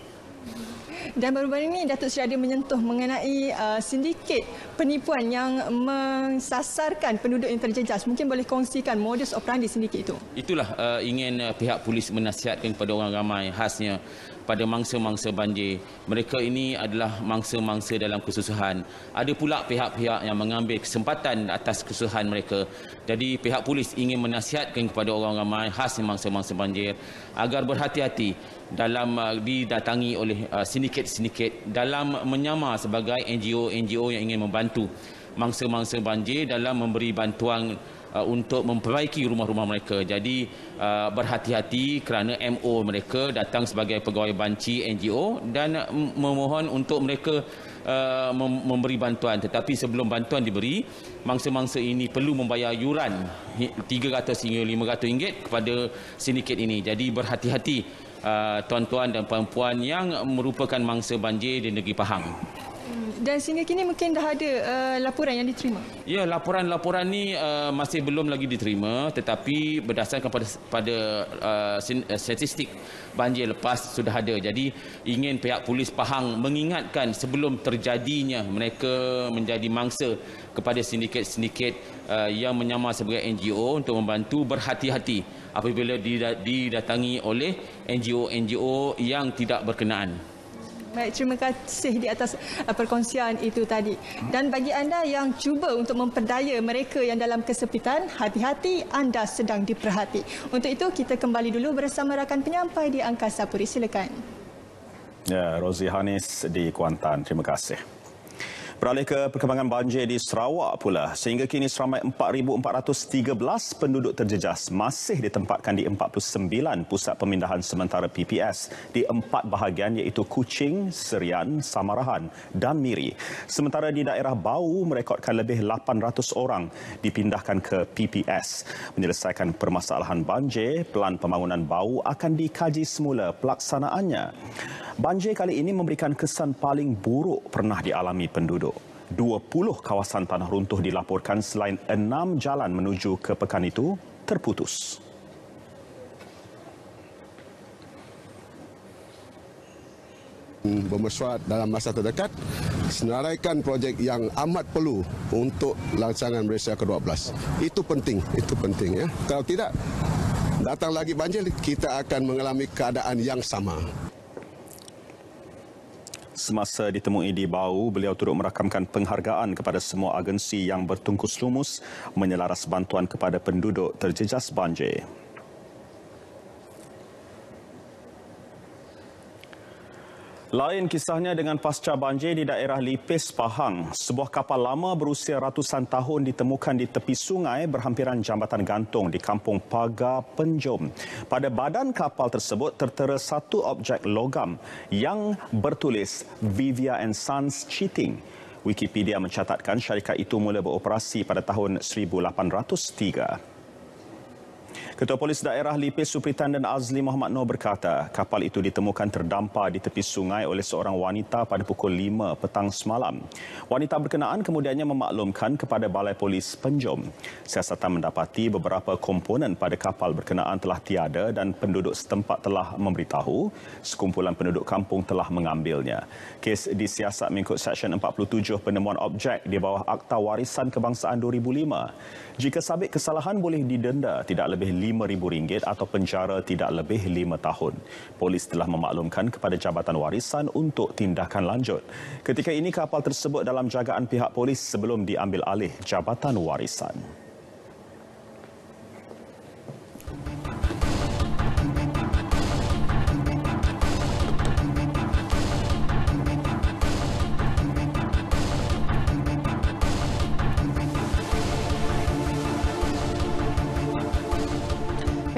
Dan baru-baru ini Datuk Seri ada menyentuh mengenai sindiket penipuan yang mensasarkan penduduk yang terjejas. Mungkin boleh kongsikan modus operandi sindiket itu. Itulah ingin pihak polis menasihatkan kepada orang ramai, khasnya pada mangsa-mangsa banjir. Mereka ini adalah mangsa-mangsa dalam kesusahan. Ada pula pihak-pihak yang mengambil kesempatan atas kesusahan mereka. Jadi pihak polis ingin menasihatkan kepada orang ramai, khasnya mangsa-mangsa banjir, agar berhati-hati dalam didatangi oleh sindiket-sindiket dalam menyamar sebagai NGO yang ingin membantu mangsa-mangsa banjir dalam memberi bantuan untuk memperbaiki rumah-rumah mereka. Jadi berhati-hati kerana MO mereka datang sebagai pegawai banci NGO dan memohon untuk mereka memberi bantuan. Tetapi sebelum bantuan diberi, mangsa-mangsa ini perlu membayar yuran RM300 hingga RM500 kepada sindiket ini. Jadi berhati-hati tuan-tuan dan puan-puan yang merupakan mangsa banjir di negeri Pahang. Dan sehingga kini mungkin dah ada laporan yang diterima? Ya, laporan-laporan ni masih belum lagi diterima, tetapi berdasarkan pada statistik banjir lepas sudah ada. Jadi ingin pihak polis Pahang mengingatkan sebelum terjadinya mereka menjadi mangsa kepada sindiket-sindiket yang menyamar sebagai NGO untuk membantu, berhati-hati apabila didatangi oleh NGO yang tidak berkenaan. Baik, terima kasih di atas perkongsian itu tadi. Dan bagi anda yang cuba untuk memperdaya mereka yang dalam kesepitan, hati-hati, anda sedang diperhati. Untuk itu, kita kembali dulu bersama rakan penyampai di Angkasa Puri. Silakan. Ya, Rozi Hanis di Kuantan. Terima kasih. Beralih ke perkembangan banjir di Sarawak pula. Sehingga kini seramai 4,413 penduduk terjejas masih ditempatkan di 49 pusat pemindahan sementara PPS di 4 bahagian iaitu Kuching, Serian, Samarahan dan Miri. Sementara di daerah Bau merekodkan lebih 800 orang dipindahkan ke PPS. Menyelesaikan permasalahan banjir, pelan pembangunan Bau akan dikaji semula pelaksanaannya. Banjir kali ini memberikan kesan paling buruk pernah dialami penduduk. 20 kawasan tanah runtuh dilaporkan selain 6 jalan menuju ke pekan itu terputus. Bermesyuarat dalam masa terdekat senaraikan projek yang amat perlu untuk rancangan Malaysia ke-12. Itu penting ya. Kalau tidak, datang lagi banjir, kita akan mengalami keadaan yang sama. Semasa ditemui di Bau, beliau turut merakamkan penghargaan kepada semua agensi yang bertungkus lumus menyelaras bantuan kepada penduduk terjejas banjir. Lain kisahnya dengan pasca banjir di daerah Lipis, Pahang. Sebuah kapal lama berusia ratusan tahun ditemukan di tepi sungai berhampiran jambatan gantung di kampung Pagar, Penjom. Pada badan kapal tersebut tertera satu objek logam yang bertulis Vivia and Sons Cheating. Wikipedia mencatatkan syarikat itu mula beroperasi pada tahun 1803. Ketua Polis Daerah Lipis Superintendent Azli Muhammad Noor berkata, kapal itu ditemukan terdampar di tepi sungai oleh seorang wanita pada pukul 5 petang semalam. Wanita berkenaan kemudiannya memaklumkan kepada Balai Polis Penjom. Siasatan mendapati beberapa komponen pada kapal berkenaan telah tiada dan penduduk setempat telah memberitahu sekumpulan penduduk kampung telah mengambilnya. Kes disiasat mengikut Seksyen 47 penemuan objek di bawah Akta Warisan Kebangsaan 2005. Jika sabit kesalahan boleh didenda tidak lebih RM5,000 atau penjara tidak lebih 5 tahun. Polis telah memaklumkan kepada Jabatan Warisan untuk tindakan lanjut. Ketika ini kapal tersebut dalam jagaan pihak polis sebelum diambil alih Jabatan Warisan.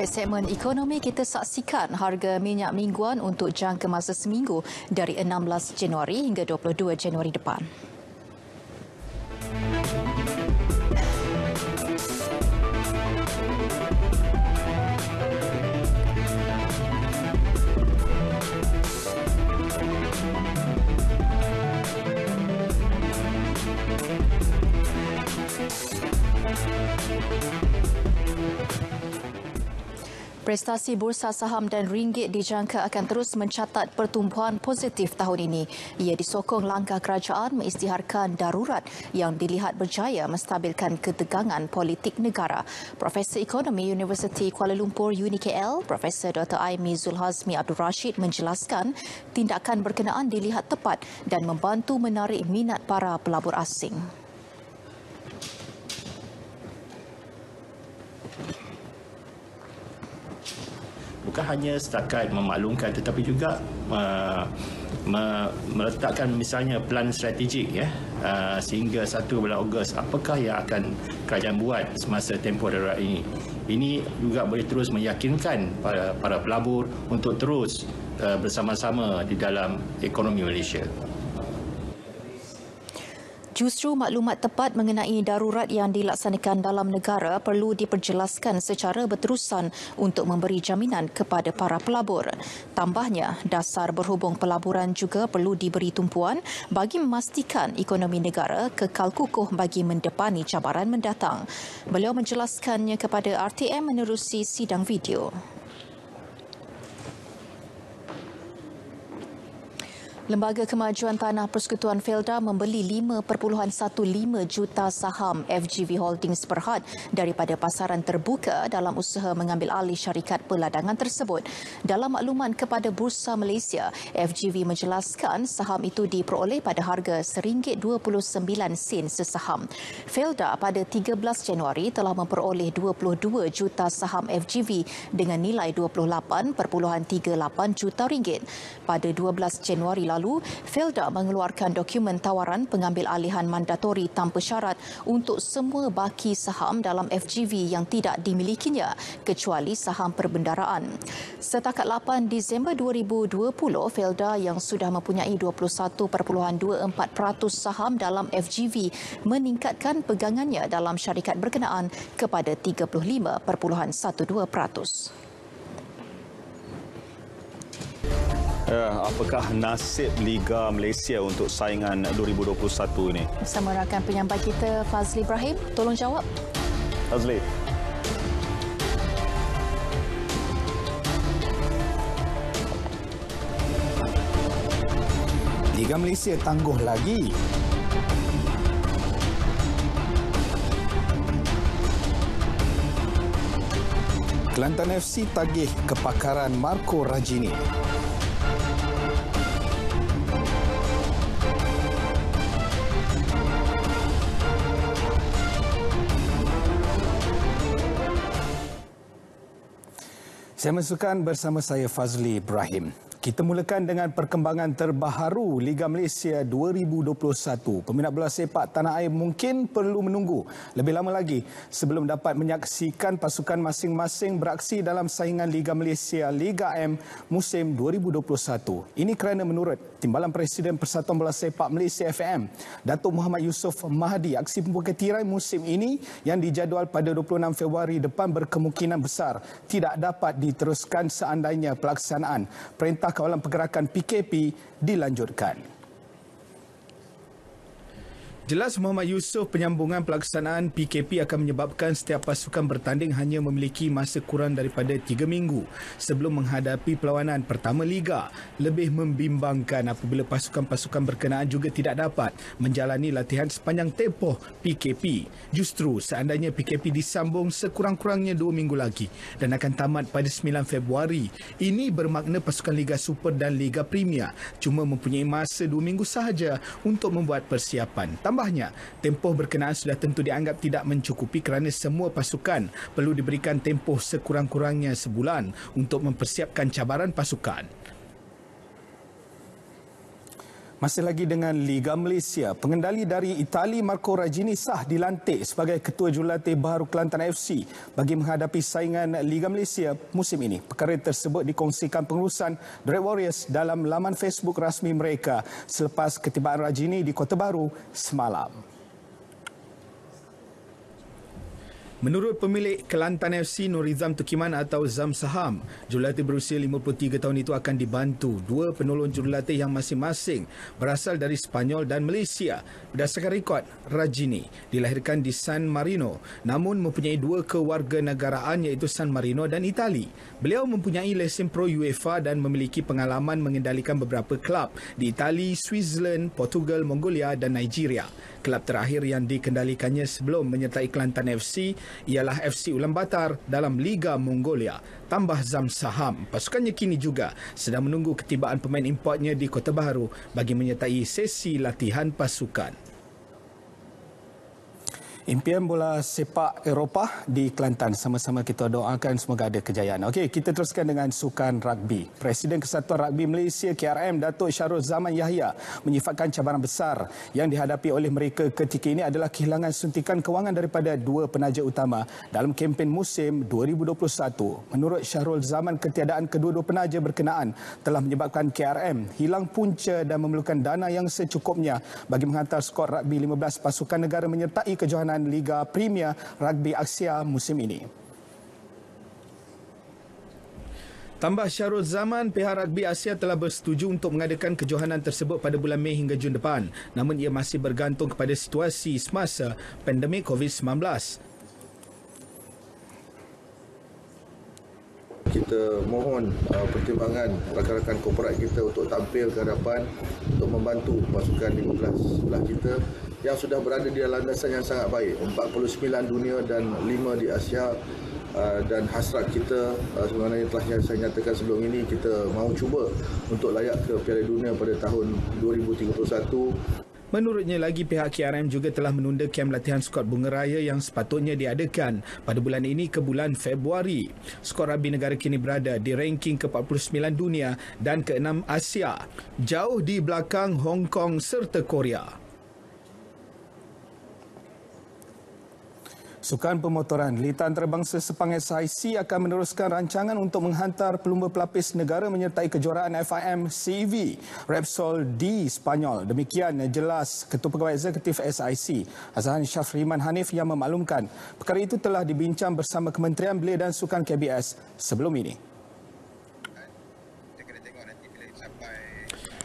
Segmen ekonomi kita saksikan harga minyak mingguan untuk jangka masa seminggu dari 16 Januari hingga 22 Januari depan. Prestasi bursa saham dan ringgit dijangka akan terus mencatat pertumbuhan positif tahun ini. Ia disokong langkah kerajaan mengisytiharkan darurat yang dilihat berjaya menstabilkan ketegangan politik negara. Profesor Ekonomi Universiti Kuala Lumpur UniKL, Profesor Dr. Aimi Zulhazmi Abdul Rashid menjelaskan tindakan berkenaan dilihat tepat dan membantu menarik minat para pelabur asing. Bukan hanya setakat memaklumkan tetapi juga meletakkan misalnya plan strategik sehingga 1 bulan Ogos apakah yang akan kerajaan buat semasa tempoh darurat ini. Ini juga boleh terus meyakinkan para pelabur untuk terus bersama-sama di dalam ekonomi Malaysia. Justru maklumat tepat mengenai darurat yang dilaksanakan dalam negara perlu diperjelaskan secara berterusan untuk memberi jaminan kepada para pelabur. Tambahnya, dasar berhubung pelaburan juga perlu diberi tumpuan bagi memastikan ekonomi negara kekal kukuh bagi mendepani cabaran mendatang. Beliau menjelaskannya kepada RTM menerusi sidang video. Lembaga Kemajuan Tanah Persekutuan Felda membeli 5.15 juta saham FGV Holdings Berhad daripada pasaran terbuka dalam usaha mengambil alih syarikat peladangan tersebut. Dalam makluman kepada Bursa Malaysia, FGV menjelaskan saham itu diperoleh pada harga RM1.29 sesaham. Felda pada 13 Januari telah memperoleh 22 juta saham FGV dengan nilai RM28.38 juta. Pada 12 Januari lalu, Felda mengeluarkan dokumen tawaran pengambil alihan mandatori tanpa syarat untuk semua baki saham dalam FGV yang tidak dimilikinya kecuali saham perbendaraan. Setakat 8 Disember 2020, Felda yang sudah mempunyai 21.24% saham dalam FGV meningkatkan pegangannya dalam syarikat berkenaan kepada 35.12%. Apakah nasib Liga Malaysia untuk saingan 2021 ini? Bersama rakan penyampai kita Fazli Ibrahim, tolong jawab. Fazli. Liga Malaysia tangguh lagi. Kelantan FC tagih kepakaran Marco Rajini. Saya masukkan bersama saya Fazli Ibrahim. Kita mulakan dengan perkembangan terbaharu Liga Malaysia 2021. Peminat bola sepak tanah air mungkin perlu menunggu lebih lama lagi sebelum dapat menyaksikan pasukan masing-masing beraksi dalam saingan Liga Malaysia Liga M musim 2021. Ini kerana menurut Timbalan Presiden Persatuan Bola Sepak Malaysia FM, Datuk Muhammad Yusof Mahdi, aksi pembuka tirai musim ini yang dijadual pada 26 Februari depan berkemungkinan besar tidak dapat diteruskan seandainya pelaksanaan Perintah Kawalan Pergerakan PKP dilanjutkan. Jelas Muhammad Yusof, penyambungan pelaksanaan PKP akan menyebabkan setiap pasukan bertanding hanya memiliki masa kurang daripada 3 minggu sebelum menghadapi perlawanan pertama Liga. Lebih membimbangkan apabila pasukan-pasukan berkenaan juga tidak dapat menjalani latihan sepanjang tempoh PKP. Justru seandainya PKP disambung sekurang-kurangnya 2 minggu lagi dan akan tamat pada 9 Februari, ini bermakna pasukan Liga Super dan Liga Premier cuma mempunyai masa 2 minggu sahaja untuk membuat persiapan. Tambahnya, tempoh berkenaan sudah tentu dianggap tidak mencukupi kerana semua pasukan perlu diberikan tempoh sekurang-kurangnya sebulan untuk mempersiapkan cabaran pasukan. Masih lagi dengan Liga Malaysia, pengendali dari Itali Marco Rajini sah dilantik sebagai Ketua Jurulatih baharu Kelantan FC bagi menghadapi saingan Liga Malaysia musim ini. Perkara tersebut dikongsikan pengurusan The Red Warriors dalam laman Facebook rasmi mereka selepas ketibaan Rajini di Kota Baru semalam. Menurut pemilik Kelantan FC Nurizam Tukiman atau Zam Saham, jurulatih berusia 53 tahun itu akan dibantu dua penolong jurulatih yang masing-masing berasal dari Sepanyol dan Malaysia. Berdasarkan rekod, Rajini dilahirkan di San Marino namun mempunyai dua kewarganegaraan iaitu San Marino dan Itali. Beliau mempunyai lesen pro UEFA dan memiliki pengalaman mengendalikan beberapa kelab di Itali, Switzerland, Portugal, Mongolia dan Nigeria. Kelab terakhir yang dikendalikannya sebelum menyertai Kelantan FC ialah FC Ulaanbaatar dalam Liga Mongolia. Tambah Zam Saham, pasukannya kini juga sedang menunggu ketibaan pemain importnya di Kota Baharu bagi menyertai sesi latihan pasukan. Impian bola sepak Eropah di Kelantan. Sama-sama kita doakan semoga ada kejayaan. Okey, kita teruskan dengan sukan rugby. Presiden Kesatuan Rugby Malaysia KRM Datuk Syarul Zaman Yahya menyifatkan cabaran besar yang dihadapi oleh mereka ketika ini adalah kehilangan suntikan kewangan daripada dua penaja utama dalam kempen musim 2021. Menurut Syarul Zaman, ketiadaan kedua-dua penaja berkenaan telah menyebabkan KRM hilang punca dan memerlukan dana yang secukupnya bagi menghantar skuad rugby 15 pasukan negara menyertai kejohanan Liga Premier Rugby Asia musim ini. Tambah Syarul Zaman, pihak Rugby Asia telah bersetuju untuk mengadakan kejohanan tersebut pada bulan Mei hingga Jun depan. Namun ia masih bergantung kepada situasi semasa pandemik COVID-19. Kita mohon pertimbangan rakan-rakan korporat kita untuk tampil ke hadapan untuk membantu pasukan 15 sebelah kita yang sudah berada di landasan yang sangat baik, 49 dunia dan 5 di Asia, dan hasrat kita sebenarnya telah saya nyatakan sebelum ini, kita mahu cuba untuk layak ke Piala Dunia pada tahun 2031. Menurutnya lagi, pihak KRM juga telah menunda kem latihan skuad Bunga Raya yang sepatutnya diadakan pada bulan ini ke bulan Februari. Skuad rugby negara kini berada di ranking ke-49 dunia dan ke-6 Asia, jauh di belakang Hong Kong serta Korea. Sukan pemotoran, Litan Antarabangsa Sepang SIC akan meneruskan rancangan untuk menghantar pelumba pelapis negara menyertai kejuaraan FIM CEV Repsol di Sepanyol. Demikian jelas Ketua Pegawai Eksekutif SIC, Azhan Syafriman Hanif, yang memaklumkan perkara itu telah dibincang bersama Kementerian Belia dan Sukan KBS sebelum ini.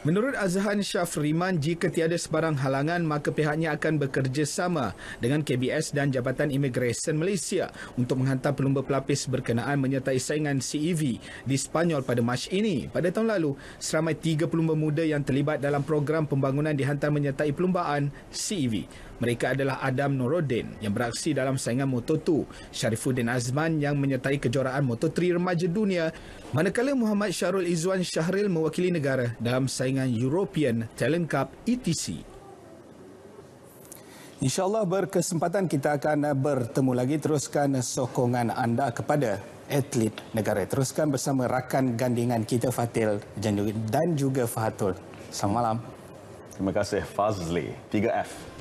Menurut Azhan Syafriman, jika tiada sebarang halangan, maka pihaknya akan bekerjasama dengan KBS dan Jabatan Imigresen Malaysia untuk menghantar pelumba pelapis berkenaan menyertai saingan CEV di Sepanyol pada Mac ini. Pada tahun lalu, seramai 3 pelumba muda yang terlibat dalam program pembangunan dihantar menyertai perlumbaan CEV. Mereka adalah Adam Nuruddin yang beraksi dalam saingan Moto2, Syarifuddin Azman yang menyertai kejuaraan Moto3 remaja dunia, manakala Muhammad Syarul Izwan Syahril mewakili negara dalam saingan European Talent Cup ETC. InsyaAllah berkesempatan kita akan bertemu lagi. Teruskan sokongan anda kepada atlet negara. Teruskan bersama rakan gandingan kita Fatil dan juga Fahatul. Selamat malam. Terima kasih Fazli. 3F.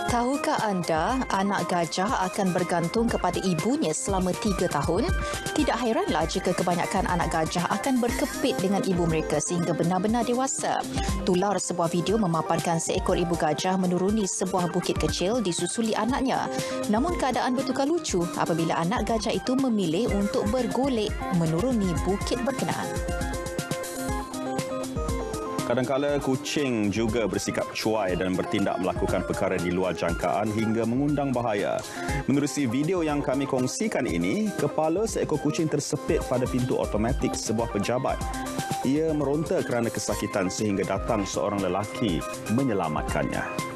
Tahukah anda anak gajah akan bergantung kepada ibunya selama 3 tahun? Tidak hairanlah jika kebanyakan anak gajah akan berkepit dengan ibu mereka sehingga benar-benar dewasa. Tular sebuah video memaparkan seekor ibu gajah menuruni sebuah bukit kecil disusuli anaknya. Namun keadaan bertukar lucu apabila anak gajah itu memilih untuk bergolek menuruni bukit berkenaan. Kadang-kala kucing juga bersikap cuai dan bertindak melakukan perkara di luar jangkaan hingga mengundang bahaya. Menerusi video yang kami kongsikan ini, kepala seekor kucing tersepit pada pintu automatik sebuah pejabat. Ia meronta kerana kesakitan sehingga datang seorang lelaki menyelamatkannya.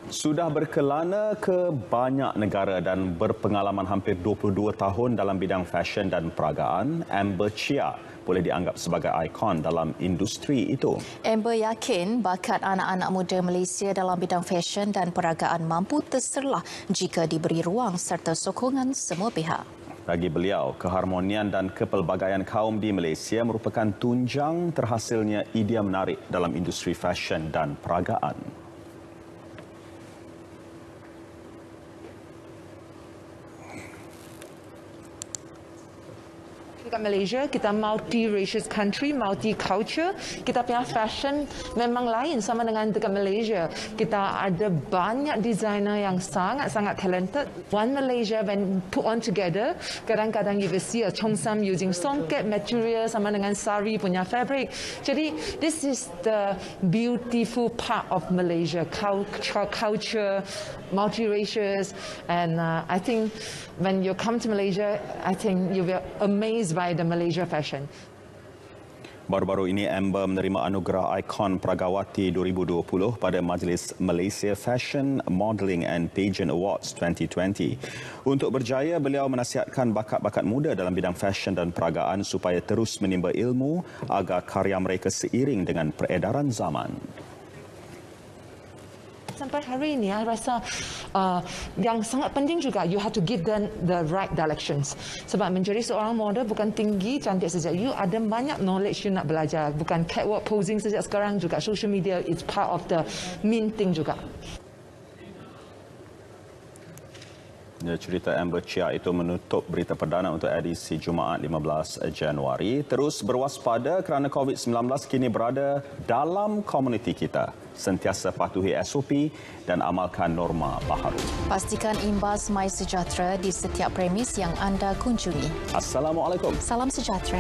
Sudah berkelana ke banyak negara dan berpengalaman hampir 22 tahun dalam bidang fashion dan peragaan, Amber Chia boleh dianggap sebagai ikon dalam industri itu. Amber yakin bakat anak-anak muda Malaysia dalam bidang fashion dan peragaan mampu terserlah jika diberi ruang serta sokongan semua pihak. Bagi beliau, keharmonian dan kepelbagaian kaum di Malaysia merupakan tunjang terhasilnya idea menarik dalam industri fashion dan peragaan. Dekat Malaysia, kita multi-racial country, multi-culture. Kita punya fashion memang lain sama dengan dekat Malaysia. Kita ada banyak designer yang sangat-sangat talented. One Malaysia, when put on together, kadang-kadang you will see a Cheongsam using songket material sama dengan sari punya fabric. Jadi, this is the beautiful part of Malaysia, culture, multi-racial, and I think when you come to Malaysia, I think you will amazed by the Malaysia fashion. Baru-baru ini Amber menerima anugerah Ikon Pragawati 2020 pada Majlis Malaysia Fashion, Modelling and Pageant Awards 2020. Untuk berjaya, beliau menasihatkan bakat-bakat muda dalam bidang fashion dan peragaan supaya terus menimba ilmu agar karya mereka seiring dengan peredaran zaman. Sampai hari ini, saya rasa yang sangat penting juga, you have to give them the right directions. Sebab menjadi seorang model bukan tinggi, cantik saja. You ada banyak knowledge you nak belajar. Bukan catwalk posing saja sekarang, juga social media is part of the main thing juga. Cerita Amber Chia itu menutup berita perdana untuk edisi Jumaat 15 Januari. Terus berwaspada kerana COVID-19 kini berada dalam komuniti kita. Sentiasa patuhi SOP dan amalkan norma baharu. Pastikan imbas My Sejahtera di setiap premis yang anda kunjungi. Assalamualaikum. Salam sejahtera.